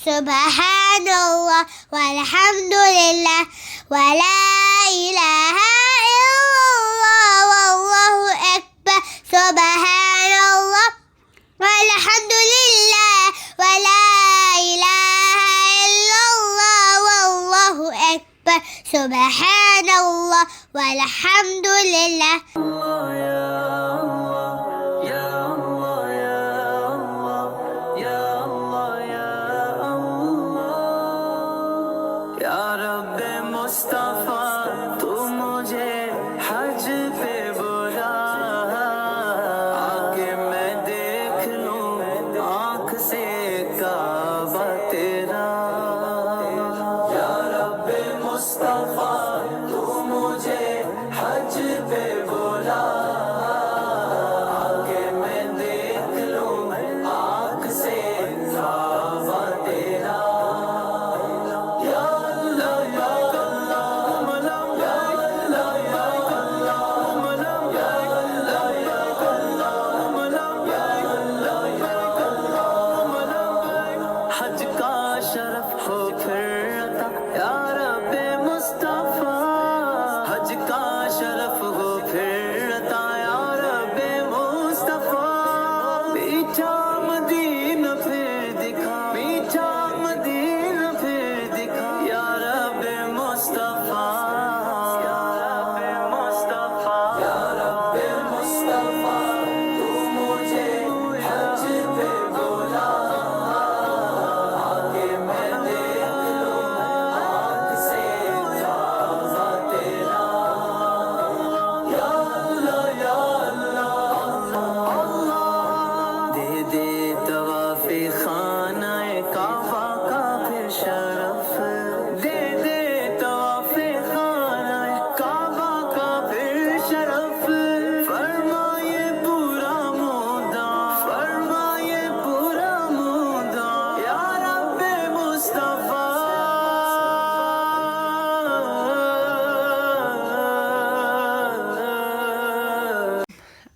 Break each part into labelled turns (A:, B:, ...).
A: سبحان اللہ والحمد للہ ولا الہ الا اللہ واللہ اکبر سبحان اللہ والحمد للہ ولا الہ الا اللہ واللہ اکبر سبحان اللہ والحمد للہ.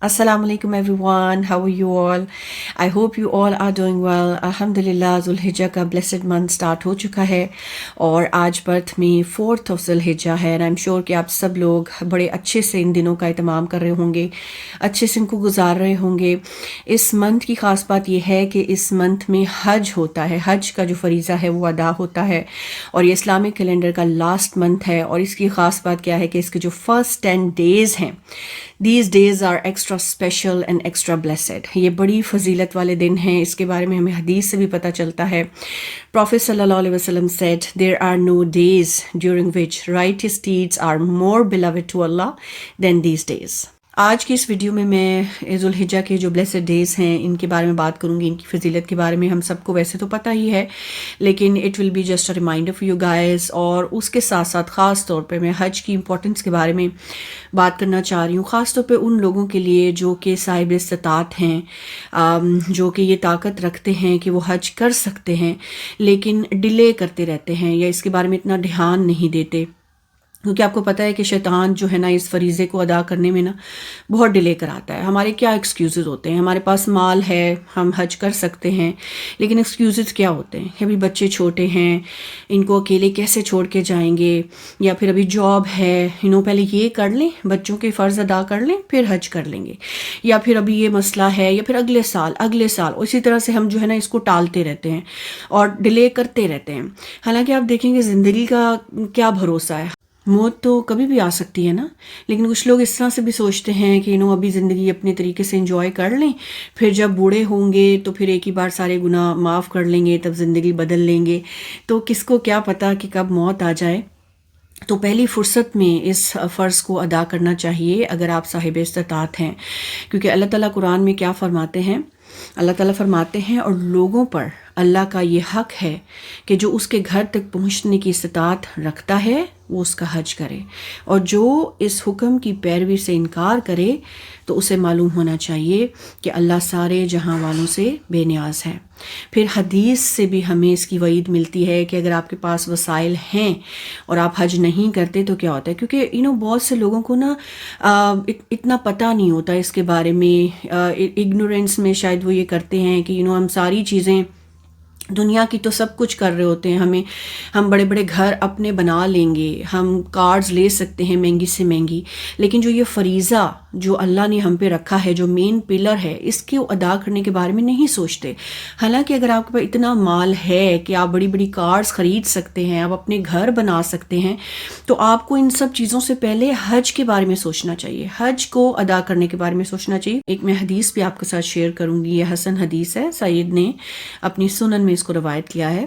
B: Assalamu alaikum everyone, how are you all? I hope you all are doing well. Alhamdulillah, Zulhijjah کا blessed month start ہو چکا ہے اور آج برتھ میں 4th of Zulhijjah ہے. and I'm sure کہ آپ سب لوگ بڑے اچھے سے ان دنوں کا اہتمام کر رہے ہوں گے, اچھے سے ان کو گزار رہے ہوں گے. اس منتھ کی خاص بات یہ ہے کہ اس منتھ میں حج ہوتا ہے, حج کا جو فریضہ ہے وہ ادا ہوتا ہے اور یہ اسلامک کیلنڈر کا لاسٹ منتھ ہے. اور اس کی خاص بات کیا ہے کہ اس کے جو فرسٹ 10 days ہیں, these days are extra special and extra blessed. یہ بڑی فضیلت والے دن ہیں. اس کے بارے میں ہمیں حدیث سے بھی پتہ چلتا ہے. Prophet صلی اللہ علیہ وسلم said there are no days during which righteous deeds are more beloved to Allah than these days. آج کی اس ویڈیو میں ذوالحجہ کے جو بلیسڈ ڈیز ہیں ان کے بارے میں بات کروں گی. ان کی فضیلت کے بارے میں ہم سب کو ویسے تو پتہ ہی ہے, لیکن it will be just a reminder for you guys. اور اس کے ساتھ ساتھ خاص طور پہ میں حج کی امپورٹنس کے بارے میں بات کرنا چاہ رہی ہوں, خاص طور پہ ان لوگوں کے لیے جو کہ صاحب استطاعت ہیں, جو کہ یہ طاقت رکھتے ہیں کہ وہ حج کر سکتے ہیں لیکن ڈیلے کرتے رہتے ہیں یا اس کے بارے میں اتنا دھیان نہیں دیتے. کیونکہ آپ کو پتہ ہے کہ شیطان جو ہے نا اس فریضے کو ادا کرنے میں نا بہت ڈیلے کراتا ہے. ہمارے کیا ایکسکیوزز ہوتے ہیں, ہمارے پاس مال ہے, ہم حج کر سکتے ہیں, لیکن ایکسکیوزز کیا ہوتے ہیں کہ ابھی بچے چھوٹے ہیں, ان کو اکیلے کیسے چھوڑ کے جائیں گے, یا پھر ابھی جاب ہے, پہلے یہ کر لیں, بچوں کے فرض ادا کر لیں پھر حج کر لیں گے, یا پھر ابھی یہ مسئلہ ہے, یا پھر اگلے سال. اسی طرح سے ہم جو ہے نا اس کو ٹالتے رہتے ہیں اور ڈیلے کرتے رہتے ہیں. حالانکہ آپ دیکھیں گے زندگی کا کیا بھروسہ ہے, موت تو کبھی بھی آ سکتی ہے نا, لیکن کچھ لوگ اس طرح سے بھی سوچتے ہیں کہ ابھی زندگی اپنے طریقے سے انجوائے کر لیں, پھر جب بوڑھے ہوں گے تو پھر ایک ہی بار سارے گناہ معاف کر لیں گے, تب زندگی بدل لیں گے. تو کس کو کیا پتہ کہ کب موت آ جائے. تو پہلی فرصت میں اس فرض کو ادا کرنا چاہیے اگر آپ صاحب استطاعت ہیں, کیونکہ اللہ تعالیٰ قرآن میں کیا فرماتے ہیں, اللہ تعالیٰ فرماتے ہیں اور لوگوں پر اللہ کا یہ حق ہے کہ جو اس کے گھر تک پہنچنے کی استطاعت رکھتا ہے وہ اس کا حج کرے, اور جو اس حکم کی پیروی سے انکار کرے تو اسے معلوم ہونا چاہیے کہ اللہ سارے جہاں والوں سے بے نیاز ہے. پھر حدیث سے بھی ہمیں اس کی وعید ملتی ہے کہ اگر آپ کے پاس وسائل ہیں اور آپ حج نہیں کرتے تو کیا ہوتا ہے, کیونکہ بہت سے لوگوں کو نا اتنا پتہ نہیں ہوتا اس کے بارے میں, اگنورینس میں شاید وہ یہ کرتے ہیں کہ ہم ساری چیزیں دنیا کی تو سب کچھ کر رہے ہوتے ہیں، ہم بڑے بڑے گھر اپنے بنا لیں گے، ہم کارز لے سکتے ہیں مہنگی سے مہنگی، لیکن جو یہ فریضہ جو اللہ نے ہم پہ رکھا ہے، جو مین پلر ہے، اس کے ادا کرنے کے بارے میں نہیں سوچتے۔ حالانکہ اگر آپ کے پاس اتنا مال ہے کہ آپ بڑی بڑی کارز خرید سکتے ہیں، آپ اپنے گھر بنا سکتے ہیں، تو آپ کو ان سب چیزوں سے پہلے حج کے بارے میں سوچنا چاہیے، حج کو ادا کرنے کے بارے میں سوچنا چاہیے۔ ایک میں حدیث بھی آپ کے ساتھ شیئر کروں گی، یہ حسن حدیث ہے، سعید نے اپنی سنن میں اس کو روایت کیا ہے۔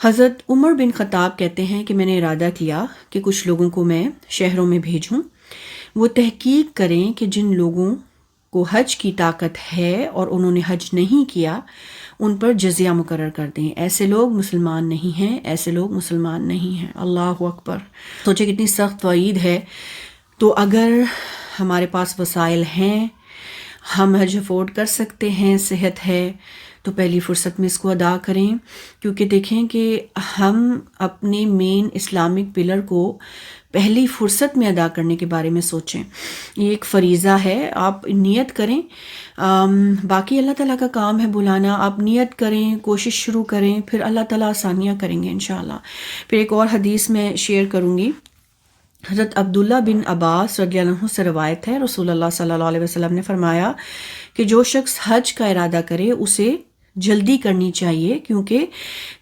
B: حضرت عمر بن خطاب کہتے ہیں کہ میں نے ارادہ کیا کہ کچھ لوگوں کو میں شہروں میں بھیجوں، وہ تحقیق کریں کہ جن لوگوں کو حج کی طاقت ہے اور انہوں نے حج نہیں کیا، ان پر جزیہ مقرر کر دیں۔ ایسے لوگ مسلمان نہیں ہیں، ایسے لوگ مسلمان نہیں ہیں۔ اللہ اکبر! سوچے کتنی سخت وعید ہے۔ تو اگر ہمارے پاس وسائل ہیں، ہم حج افورڈ کر سکتے ہیں، صحت ہے، تو پہلی فرصت میں اس کو ادا کریں، کیونکہ دیکھیں کہ ہم اپنے مین اسلامک پلر کو پہلی فرصت میں ادا کرنے کے بارے میں سوچیں۔ یہ ایک فریضہ ہے، آپ نیت کریں، باقی اللہ تعالیٰ کا کام ہے بلانا، آپ نیت کریں، کوشش شروع کریں، پھر اللہ تعالیٰ آسانیاں کریں گے انشاءاللہ۔ پھر ایک اور حدیث میں شیئر کروں گی، حضرت عبداللہ بن عباس رضی اللہ عنہ سے روایت ہے، رسول اللہ صلی اللہ علیہ وسلم نے فرمایا کہ جو شخص حج کا ارادہ کرے اسے جلدی کرنی چاہیے، کیونکہ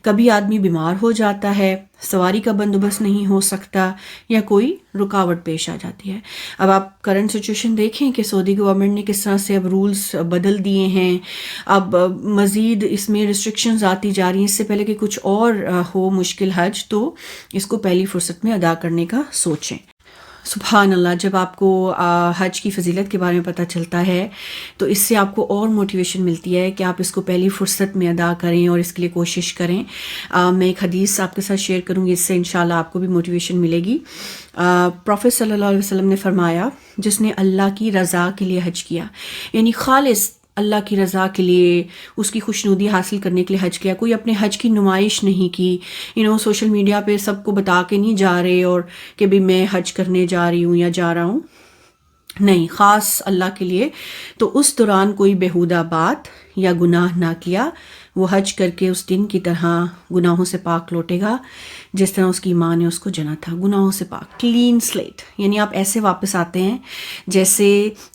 B: کبھی آدمی بیمار ہو جاتا ہے، سواری کا بندوبست نہیں ہو سکتا، یا کوئی رکاوٹ پیش آ جاتی ہے۔ اب آپ کرنٹ سچویشن دیکھیں کہ سعودی گورنمنٹ نے کس طرح سے اب رولز بدل دیے ہیں، اب مزید اس میں ریسٹرکشنز آتی جا رہی ہیں۔ اس سے پہلے کہ کچھ اور ہو مشکل حج، تو اس کو پہلی فرصت میں ادا کرنے کا سوچیں۔ سبحان اللہ! جب آپ کو حج کی فضیلت کے بارے میں پتہ چلتا ہے تو اس سے آپ کو اور موٹیویشن ملتی ہے کہ آپ اس کو پہلی فرصت میں ادا کریں اور اس کے لیے کوشش کریں۔ میں ایک حدیث آپ کے ساتھ شیئر کروں گی، اس سے انشاءاللہ آپ کو بھی موٹیویشن ملے گی۔ پروفیٹ صلی اللہ علیہ وسلم نے فرمایا، جس نے اللہ کی رضا کے لیے حج کیا، یعنی خالص اللہ کی رضا کے لیے، اس کی خوشنودی حاصل کرنے کے لیے حج کیا، کوئی اپنے حج کی نمائش نہیں کی، سوشل میڈیا پہ سب کو بتا کے نہیں جا رہے اور کہ بھی میں حج کرنے جا رہی ہوں یا جا رہا ہوں، نہیں، خاص اللہ کے لیے۔ تو اس دوران کوئی بیہودہ بات یا گناہ نہ کیا، وہ حج کر کے اس دن کی طرح گناہوں سے پاک لوٹے گا جس طرح اس کی ماں نے اس کو جنا تھا، گناہوں سے پاک، کلین سلیٹ، یعنی آپ ایسے واپس آتے ہیں جیسے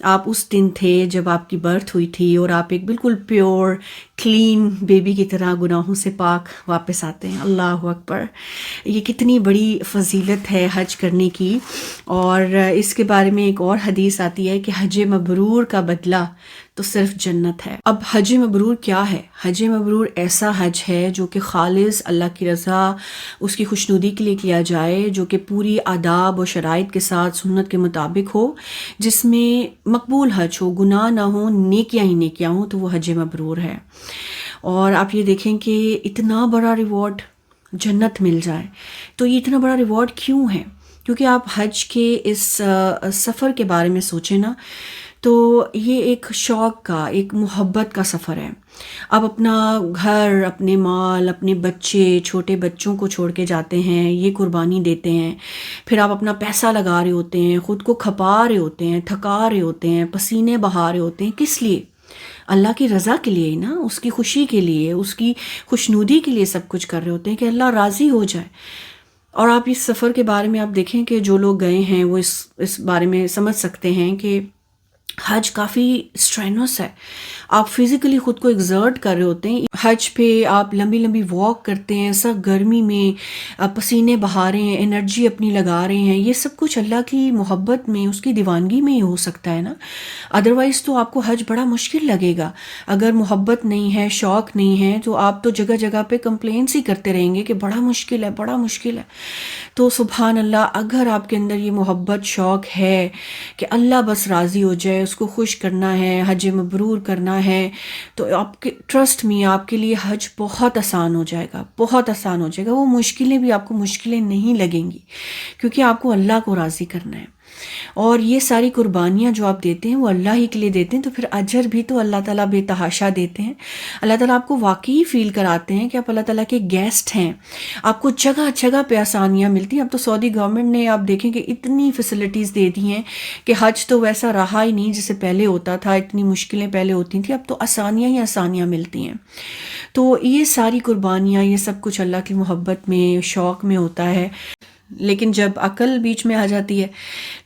B: آپ اس دن تھے جب آپ کی برتھ ہوئی تھی، اور آپ ایک بالکل پیور کلین بیبی کی طرح گناہوں سے پاک واپس آتے ہیں۔ اللہ اکبر! یہ کتنی بڑی فضیلت ہے حج کرنے کی۔ اور اس کے بارے میں ایک اور حدیث آتی ہے کہ حج مبرور کا بدلہ تو صرف جنت ہے۔ اب حج مبرور کیا ہے؟ حج مبرور ایسا حج ہے جو کہ خالص اللہ کی رضا، اس کی خوشنودی کے لیے کیا جائے، جو کہ پوری آداب و شرائط کے ساتھ سنت کے مطابق ہو، جس میں مقبول حج ہو، گناہ نہ ہو، نیکیاں ہی نیکیاں ہوں، تو وہ حج مبرور ہے۔ اور آپ یہ دیکھیں کہ اتنا بڑا ریوارڈ جنت مل جائے، تو یہ اتنا بڑا ریوارڈ کیوں ہے؟ کیونکہ آپ حج کے اس سفر کے بارے میں سوچیں نا، تو یہ ایک شوق کا، ایک محبت کا سفر ہے۔ آپ اپنا گھر، اپنے مال، اپنے بچے، چھوٹے بچوں کو چھوڑ کے جاتے ہیں، یہ قربانی دیتے ہیں، پھر آپ اپنا پیسہ لگا رہے ہوتے ہیں، خود کو کھپا رہے ہوتے ہیں، تھکا رہے ہوتے ہیں، پسینے بہا رہے ہوتے ہیں، کس لیے؟ اللہ کی رضا کے لیے نا، اس کی خوشی کے لیے، اس کی خوشنودی کے لیے سب کچھ کر رہے ہوتے ہیں کہ اللہ راضی ہو جائے۔ اور آپ اس سفر کے بارے میں آپ دیکھیں کہ جو لوگ گئے ہیں وہ اس بارے میں سمجھ سکتے ہیں کہ حج کافی اسٹرینوس ہے، آپ فزیکلی خود کو ایگزرٹ کر رہے ہوتے ہیں۔ حج پہ آپ لمبی لمبی واک کرتے ہیں، سخت گرمی میں پسینے بہا رہے ہیں، انرجی اپنی لگا رہے ہیں، یہ سب کچھ اللہ کی محبت میں، اس کی دیوانگی میں ہی ہو سکتا ہے نا۔ ادروائز تو آپ کو حج بڑا مشکل لگے گا۔ اگر محبت نہیں ہے، شوق نہیں ہے، تو آپ تو جگہ جگہ پہ کمپلینس ہی کرتے رہیں گے کہ بڑا مشکل ہے، بڑا مشکل ہے۔ تو سبحان اللہ، اگر آپ کے اندر یہ محبت، شوق ہے کہ اللہ بس راضی ہو جائے، اس کو خوش کرنا ہے، حج مبرور کرنا ہے، تو آپ کے ٹرسٹ میں آپ کے لیے حج بہت آسان ہو جائے گا، بہت آسان ہو جائے گا۔ وہ مشکلیں بھی آپ کو مشکلیں نہیں لگیں گی، کیونکہ آپ کو اللہ کو راضی کرنا ہے۔ اور یہ ساری قربانیاں جو آپ دیتے ہیں وہ اللہ ہی کے لیے دیتے ہیں، تو پھر اجر بھی تو اللہ تعالیٰ بے تحاشا دیتے ہیں. اللہ تعالیٰ آپ کو واقعی فیل کراتے ہیں کہ آپ اللہ تعالیٰ کے گیسٹ ہیں. آپ کو جگہ جگہ پہ آسانیاں ملتی ہیں. اب تو سعودی گورنمنٹ نے آپ دیکھیں کہ اتنی فیسلٹیز دے دی ہیں کہ حج تو ویسا رہا ہی نہیں جیسے پہلے ہوتا تھا. اتنی مشکلیں پہلے ہوتی تھیں، اب تو آسانیاں ہی آسانیاں ملتی ہیں. تو یہ ساری قربانیاں، یہ سب کچھ اللہ کی محبت میں، شوق میں ہوتا ہے. لیکن جب عقل بیچ میں آ جاتی ہے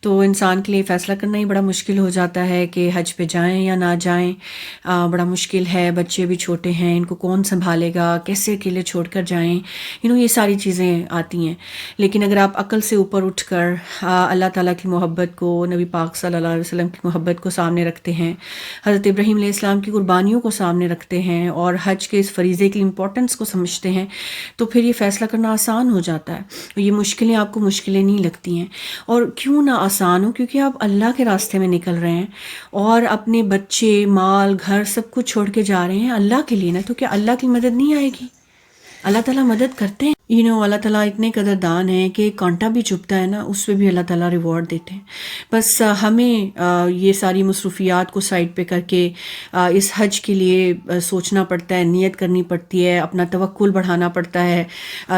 B: تو انسان کے لیے فیصلہ کرنا ہی بڑا مشکل ہو جاتا ہے کہ حج پہ جائیں یا نہ جائیں. بڑا مشکل ہے، بچے بھی چھوٹے ہیں، ان کو کون سنبھالے گا، کیسے اکیلے چھوڑ کر جائیں، یہ ساری چیزیں آتی ہیں. لیکن اگر آپ عقل سے اوپر اٹھ کر اللہ تعالیٰ کی محبت کو، نبی پاک صلی اللہ علیہ وسلم کی محبت کو سامنے رکھتے ہیں، حضرت ابراہیم علیہ السلام کی قربانیوں کو سامنے رکھتے ہیں، اور حج کے اس فریضے کی امپورٹنس کو سمجھتے ہیں، تو پھر یہ فیصلہ کرنا آسان ہو جاتا ہے. یہ مشکلیں آپ کو مشکلیں نہیں لگتی ہیں. اور کیوں نہ آسان ہو؟ کیونکہ آپ اللہ کے راستے میں نکل رہے ہیں اور اپنے بچے، مال، گھر سب کچھ چھوڑ کے جا رہے ہیں اللہ کے لیے. نا تو کیا اللہ کی مدد نہیں آئے گی؟ اللہ تعالیٰ مدد کرتے ہیں. اللہ تعالیٰ اتنے قدردان ہیں کہ کانٹا بھی چبھتا ہے نا، اس پہ بھی اللہ تعالیٰ ریوارڈ دیتے ہیں. بس ہمیں یہ ساری مصروفیات کو سائڈ پہ کر کے اس حج کے لیے سوچنا پڑتا ہے، نیت کرنی پڑتی ہے، اپنا توکل بڑھانا پڑتا ہے.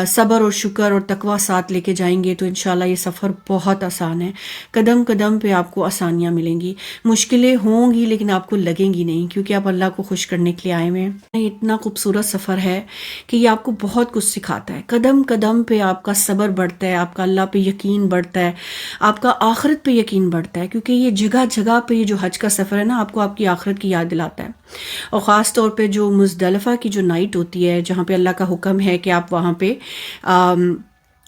B: صبر اور شکر اور تقوی ساتھ لے کے جائیں گے تو انشاءاللہ یہ سفر بہت آسان ہے. قدم قدم پہ آپ کو آسانیاں ملیں گی. مشکلیں ہوں گی لیکن آپ کو لگیں گی نہیں، کیونکہ آپ اللہ کو خوش کرنے کے لیے آئے ہوئے ہیں. یہ اتنا خوبصورت سفر ہے کہ یہ آپ کو بہت کچھ سکھاتا ہے. قدم قدم پہ آپ کا صبر بڑھتا ہے، آپ کا اللہ پہ یقین بڑھتا ہے، آپ کا آخرت پہ یقین بڑھتا ہے. کیونکہ یہ جگہ جگہ پہ یہ جو حج کا سفر ہے نا، آپ کو آپ کی آخرت کی یاد دلاتا ہے. اور خاص طور پہ جو مزدلفہ کی جو نائٹ ہوتی ہے، جہاں پہ اللہ کا حکم ہے کہ آپ وہاں پہ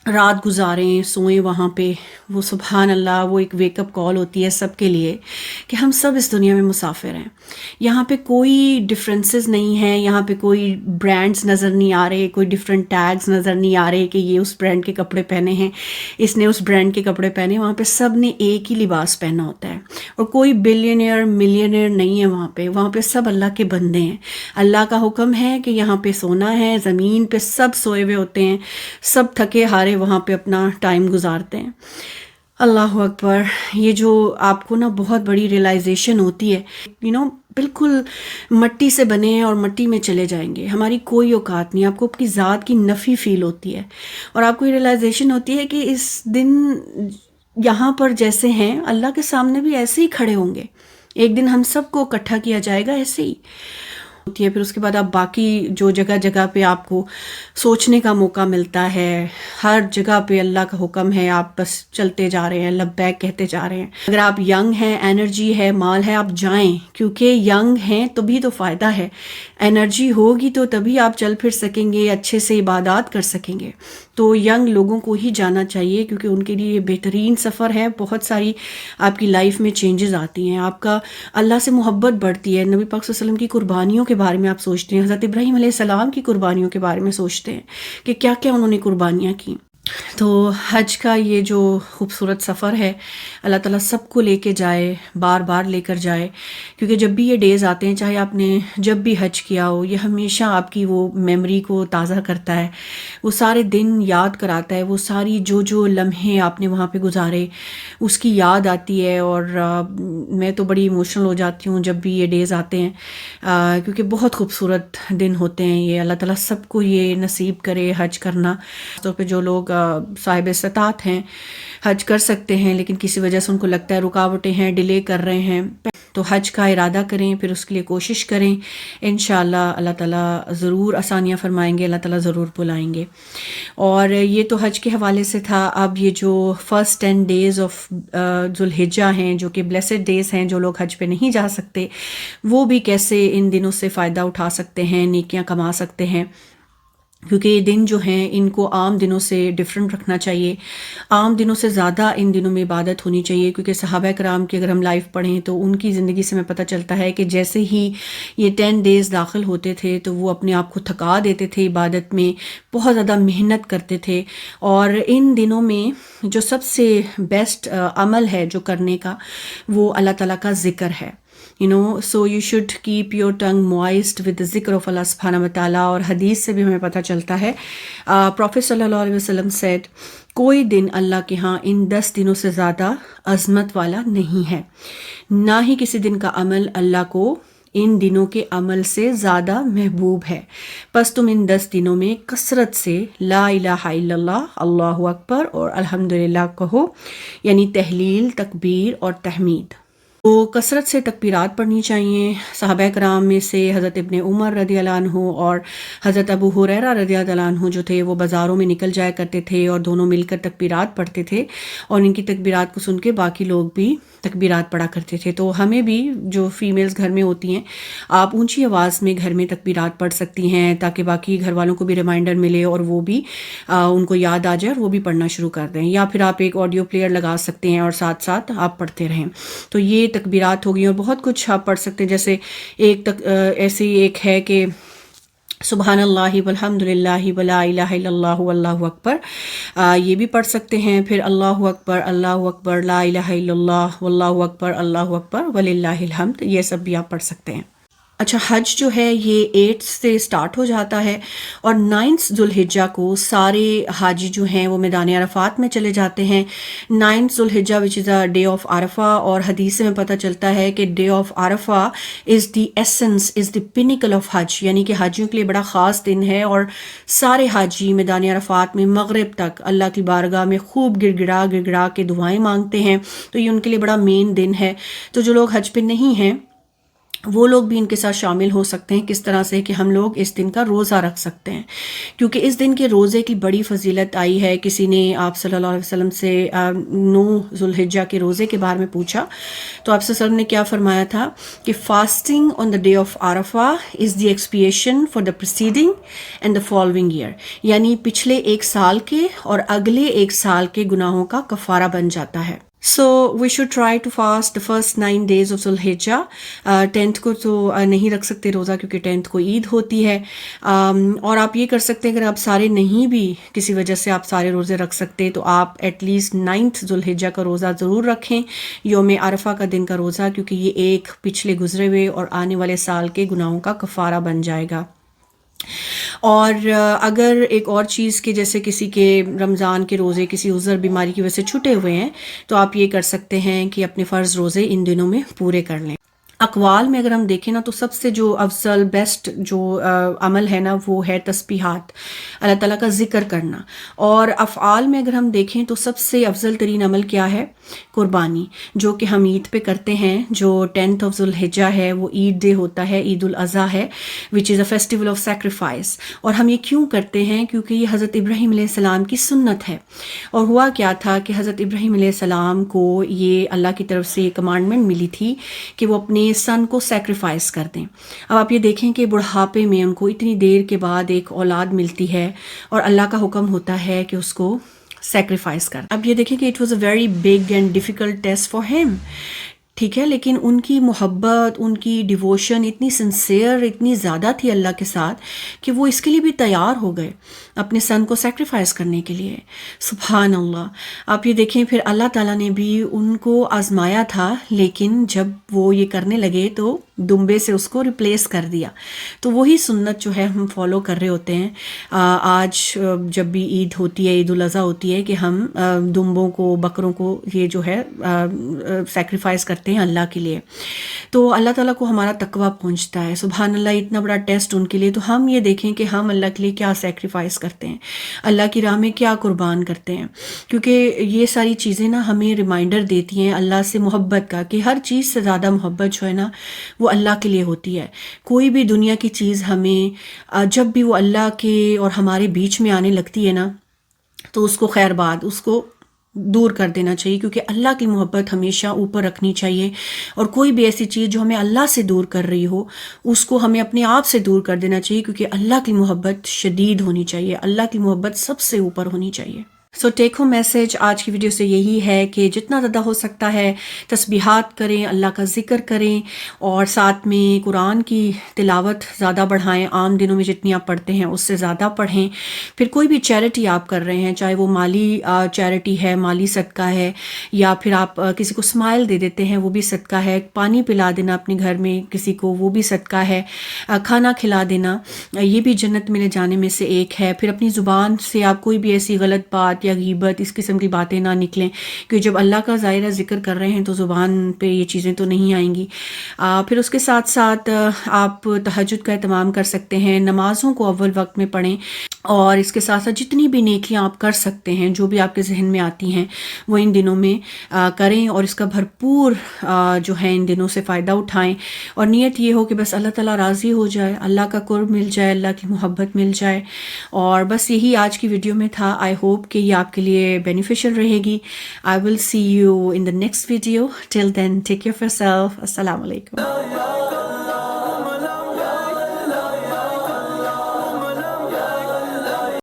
B: رات گزاریں، سوئیں وہاں پہ، وہ سبحان اللہ، وہ ایک ویک اپ کال ہوتی ہے سب کے لیے کہ ہم سب اس دنیا میں مسافر ہیں. یہاں پہ کوئی ڈفرینسز نہیں ہیں، یہاں پہ کوئی برانڈز نظر نہیں آ رہے، کوئی ڈفرینٹ ٹیگز نظر نہیں آ رہے کہ یہ اس برانڈ کے کپڑے پہنے ہیں، اس نے اس برانڈ کے کپڑے پہنے. وہاں پہ سب نے ایک ہی لباس پہنا ہوتا ہے. اور کوئی بلینئر ملینئر نہیں ہے وہاں پہ سب اللہ کے بندے ہیں. اللہ کا حکم ہے کہ یہاں پہ سونا ہے، زمین پہ سب سوئے ہوئے ہوتے ہیں، سب تھکے ہارے وہاں پہ اپنا ٹائم گزارتے ہیں. اللہ اکبر. یہ جو آپ کو نا بہت بڑی ریئلائزیشن ہوتی ہے، بالکل مٹی سے بنے ہیں اور مٹی میں چلے جائیں گے، ہماری کوئی اوقات نہیں. آپ کو اپنی ذات کی نفی فیل ہوتی ہے، اور آپ کو یہ ریئلائزیشن ہوتی ہے کہ اس دن یہاں پر جیسے ہیں اللہ کے سامنے بھی ایسے ہی کھڑے ہوں گے. ایک دن ہم سب کو اکٹھا کیا جائے گا ایسے ہی ہوتی ہے. پھر اس کے بعد آپ باقی جو جگہ جگہ پہ آپ کو سوچنے کا موقع ملتا ہے، ہر جگہ پہ اللہ کا حکم ہے، آپ بس چلتے جا رہے ہیں، لبیک کہتے جا رہے ہیں. اگر آپ ینگ ہیں، انرجی ہے، مال ہے، آپ جائیں، کیونکہ ینگ ہیں تبھی تو فائدہ ہے. انرجی ہوگی تو تبھی آپ چل پھر سکیں گے، اچھے سے عبادات کر سکیں گے. تو ینگ لوگوں کو ہی جانا چاہیے، کیونکہ ان کے لیے یہ بہترین سفر ہے. بہت ساری آپ کی لائف میں چینجز آتی ہیں، آپ کا اللہ سے محبت بڑھتی ہے. نبی پاک صلی اللہ علیہ وسلم کی قربانیوں کے بارے میں آپ سوچتے ہیں، حضرت ابراہیم علیہ السلام کی قربانیوں کے بارے میں سوچتے ہیں کہ کیا کیا انہوں نے قربانیاں کی. تو حج کا یہ جو خوبصورت سفر ہے، اللہ تعالیٰ سب کو لے کے جائے، بار بار لے کر جائے. کیونکہ جب بھی یہ ڈیز آتے ہیں، چاہے آپ نے جب بھی حج کیا ہو، یہ ہمیشہ آپ کی وہ میموری کو تازہ کرتا ہے، وہ سارے دن یاد کراتا ہے، وہ ساری جو لمحے آپ نے وہاں پہ گزارے اس کی یاد آتی ہے. اور میں تو بڑی ایموشنل ہو جاتی ہوں جب بھی یہ ڈیز آتے ہیں، کیونکہ بہت خوبصورت دن ہوتے ہیں یہ. اللہ تعالیٰ سب کو یہ نصیب کرے حج کرنا. تو پہ جو لوگ صاحب استطاعت ہیں حج کر سکتے ہیں، لیکن کسی وجہ سے ان کو لگتا ہے رکاوٹیں ہیں، ڈیلے کر رہے ہیں، تو حج کا ارادہ کریں، پھر اس کے لیے کوشش کریں. انشاءاللہ اللہ تعالیٰ ضرور آسانیاں فرمائیں گے، اللہ تعالیٰ ضرور بلائیں گے. اور یہ تو حج کے حوالے سے تھا. اب یہ جو فرسٹ 10 days آف ذو الحجہ ہیں، جو کہ بلیسڈ ڈیز ہیں، جو لوگ حج پہ نہیں جا سکتے وہ بھی کیسے ان دنوں سے فائدہ اٹھا سکتے ہیں، نیکیاں کما سکتے ہیں. کیونکہ یہ دن جو ہیں ان کو عام دنوں سے ڈیفرنٹ رکھنا چاہیے. عام دنوں سے زیادہ ان دنوں میں عبادت ہونی چاہیے. کیونکہ صحابہ کرام کی اگر ہم لائف پڑھیں تو ان کی زندگی سے ہمیں پتہ چلتا ہے کہ جیسے ہی یہ 10 days داخل ہوتے تھے تو وہ اپنے آپ کو تھکا دیتے تھے عبادت میں، بہت زیادہ محنت کرتے تھے. اور ان دنوں میں جو سب سے بیسٹ عمل ہے جو کرنے کا، وہ اللہ تعالیٰ کا ذکر ہے. so you should keep your tongue moist with the zikr of Allah subhanahu wa ta'ala. اور حدیث سے بھی ہمیں پتہ چلتا ہے Prophet صلی اللہ علیہ وسلم said کوئی دن اللہ کے ہاں ان 10 دنوں سے زیادہ عظمت والا نہیں ہے، نہ ہی کسی دن کا عمل اللہ کو ان دنوں کے عمل سے زیادہ محبوب ہے، پس تم ان 10 دنوں میں کثرت سے لا الہ الا اللہ، اللہ اکبر اور الحمدللہ کہو، یعنی تحلیل، تکبیر اور تحمید. تو کثرت سے تکبیرات پڑھنی چاہیے. صحابہ کرام میں سے حضرت ابن عمر رضی اللہ عنہ اور حضرت ابو ہریرہ رضی اللہ عنہ جو تھے وہ بازاروں میں نکل جایا کرتے تھے اور دونوں مل کر تکبیرات پڑھتے تھے، اور ان کی تکبیرات کو سن کے باقی لوگ بھی تکبیرات پڑھا کرتے تھے. تو ہمیں بھی جو فیمیلز گھر میں ہوتی ہیں، آپ اونچی آواز میں گھر میں تکبیرات پڑھ سکتی ہیں تاکہ باقی گھر والوں کو بھی ریمائنڈر ملے اور وہ بھی ان کو یاد آ جائے اور وہ بھی پڑھنا شروع کر دیں. یا پھر آپ ایک آڈیو پلیئر لگا سکتے ہیں اور ساتھ ساتھ آپ پڑھتے رہیں. تو یہ تکبیرات ہو گئی، اور بہت کچھ آپ پڑھ سکتے ہیں. جیسے ایسی ایک ہے کہ سبحان اللہ والحمد للہ ولا الہ الا اللہ واللہ اکبر، یہ بھی پڑھ سکتے ہیں. پھر اللہ اکبر لا الہ الا اللہ واللہ اکبر اللہ اکبر وللہ الحمد، یہ سب بھی آپ پڑھ سکتے ہیں. اچھا، حج جو ہے یہ 8 سے سٹارٹ ہو جاتا ہے، اور 9 ذوالحجہ کو سارے حاجی جو ہیں وہ میدان عرفات میں چلے جاتے ہیں. 9 ذوالحجہ وچ از اے ڈے آف عرفہ، اور حدیث میں پتہ چلتا ہے کہ day of Arafah is the essence, is the pinnacle of Hajj, یعنی کہ حاجیوں کے لیے بڑا خاص دن ہے. اور سارے حاجی میدان عرفات میں مغرب تک اللہ کی بارگاہ میں خوب گڑ گڑا کے دعائیں مانگتے ہیں. تو یہ ان کے لیے بڑا مین دن ہے. تو جو لوگ حج پہ نہیں ہیں وہ لوگ بھی ان کے ساتھ شامل ہو سکتے ہیں. کس طرح سے کہ ہم لوگ اس دن کا روزہ رکھ سکتے ہیں، کیونکہ اس دن کے روزے کی بڑی فضیلت آئی ہے. کسی نے آپ صلی اللہ علیہ وسلم سے 9 ذوالحجہ کے روزے کے بارے میں پوچھا، تو آپ صلی اللہ علیہ وسلم نے کیا فرمایا تھا کہ fasting on the day of Arafah is the expiation for the preceding and the following year, یعنی پچھلے 1 سال کے اور اگلے 1 سال کے گناہوں کا کفارہ بن جاتا ہے. So we should try to fast the first 9 days of Zulhijjah. 10th کو تو نہیں رکھ سکتے روزہ کیونکہ 10th کو عید ہوتی ہے. اور آپ یہ کر سکتے ہیں، اگر آپ سارے نہیں بھی کسی وجہ سے آپ سارے روزے رکھ سکتے تو آپ ایٹ لیسٹ 9th ذوالحجہ کا روزہ ضرور رکھیں، یوم عرفہ کا دن کا روزہ، کیونکہ یہ ایک پچھلے گزرے ہوئے اور آنے والے سال کے گناہوں کا کفارہ بن جائے گا. اور اگر ایک اور چیز کہ جیسے کسی کے رمضان کے روزے کسی عذر بیماری کی وجہ سے چھٹے ہوئے ہیں، تو آپ یہ کر سکتے ہیں کہ اپنے فرض روزے ان دنوں میں پورے کر لیں. اقوال میں اگر ہم دیکھیں نا، تو سب سے جو افضل بیسٹ جو عمل ہے نا وہ ہے تسبیحات، اللہ تعالیٰ کا ذکر کرنا. اور افعال میں اگر ہم دیکھیں تو سب سے افضل ترین عمل کیا ہے؟ قربانی، جو کہ ہم عید پہ کرتے ہیں. جو 10th آف ذوالحجہ ہے وہ عید ڈے ہوتا ہے، عید الاضحیٰ ہے، وچ از اے فیسٹیول آف سیکریفائس. اور ہم یہ کیوں کرتے ہیں؟ کیونکہ یہ حضرت ابراہیم علیہ السلام کی سنت ہے. اور ہوا کیا تھا کہ حضرت ابراہیم علیہ السلام کو یہ اللہ کی طرف سے یہ کمانڈمنٹ ملی تھی کہ وہ اپنے سن کو سیکریفائس کر دیں. اب آپ یہ دیکھیں کہ بڑھاپے میں ان کو اتنی دیر کے بعد ایک اولاد ملتی ہے اور اللہ کا حکم ہوتا ہے کہ اس کو سیکریفائس کر. اب یہ دیکھیں کہ it was a very big and difficult test for him, ٹھیک ہے، لیکن ان کی محبت، ان کی ڈیووشن اتنی سنسیئر، اتنی زیادہ تھی اللہ کے ساتھ کہ وہ اس کے لیے بھی تیار ہو گئے اپنے سن کو سیکریفائس کرنے کے لیے. سبحان اللہ. آپ یہ دیکھیں پھر اللہ تعالیٰ نے بھی ان کو آزمایا تھا، لیکن جب وہ یہ کرنے لگے تو دمبے سے اس کو ریپلیس کر دیا. تو وہی سنت جو ہے ہم فالو کر رہے ہوتے ہیں. آج جب بھی عید ہوتی ہے، عید الاضحیٰ ہوتی ہے، کہ ہم دمبوں کو، بکروں کو یہ جو ہے سیکریفائس کرتے ہیں اللہ کے لیے. تو اللہ تعالیٰ کو ہمارا تقویٰ پہنچتا ہے. سبحان اللہ، اتنا بڑا ٹیسٹ ان کے لیے. تو ہم یہ دیکھیں کہ ہم اللہ کے لیے کیا سیکریفائس کرتے ہیں، اللہ کی راہ میں کیا قربان کرتے ہیں. کیونکہ یہ ساری چیزیں نا ہمیں ریمائنڈر دیتی ہیں اللہ سے محبت کا، کہ ہر چیز سے زیادہ محبت جو ہے نا وہ اللہ کے لیے ہوتی ہے. کوئی بھی دنیا کی چیز ہمیں جب بھی وہ اللہ کے اور ہمارے بیچ میں آنے لگتی ہے نا، تو اس کو خیر باد، اس کو دور کر دینا چاہیے، کیونکہ اللہ کی محبت ہمیشہ اوپر رکھنی چاہیے. اور کوئی بھی ایسی چیز جو ہمیں اللہ سے دور کر رہی ہو اس کو ہمیں اپنے آپ سے دور کر دینا چاہیے، کیونکہ اللہ کی محبت شدید ہونی چاہیے، اللہ کی محبت سب سے اوپر ہونی چاہیے. سو ٹیک ہوم میسج آج کی ویڈیو سے یہی ہے کہ جتنا زیادہ ہو سکتا ہے تسبیحات کریں، اللہ کا ذکر کریں، اور ساتھ میں قرآن کی تلاوت زیادہ بڑھائیں. عام دنوں میں جتنی آپ پڑھتے ہیں اس سے زیادہ پڑھیں. پھر کوئی بھی چیریٹی آپ کر رہے ہیں، چاہے وہ مالی چیریٹی ہے، مالی صدقہ ہے، یا پھر آپ کسی کو اسمائل دے دیتے ہیں، وہ بھی صدقہ ہے. پانی پلا دینا اپنے گھر میں کسی کو، وہ بھی صدقہ ہے. کھانا کھلا دینا، یہ بھی جنت میں لے جانے میں سے ایک ہے. پھر اپنی زبان سے آپ کوئی بھی ایسی غلط بات یا غیبت اس قسم کی باتیں نہ نکلیں، کہ جب اللہ کا ظاہرہ ذکر کر رہے ہیں تو زبان پہ یہ چیزیں تو نہیں آئیں گی. پھر اس کے ساتھ ساتھ آپ تہجد کا اہتمام کر سکتے ہیں، نمازوں کو اول وقت میں پڑھیں، اور اس کے ساتھ ساتھ جتنی بھی نیکیاں آپ کر سکتے ہیں، جو بھی آپ کے ذہن میں آتی ہیں، وہ ان دنوں میں کریں، اور اس کا بھرپور جو ہے ان دنوں سے فائدہ اٹھائیں. اور نیت یہ ہو کہ بس اللہ تعالیٰ راضی ہو جائے، اللہ کا قرب مل جائے، اللہ کی محبت مل جائے. اور بس یہی آج کی ویڈیو میں تھا. آئی ہوپ کہ یہ آپ کے لیے بینیفیشل رہے گی. I will see you in the next video. Till then take care of yourself. السلام علیکم.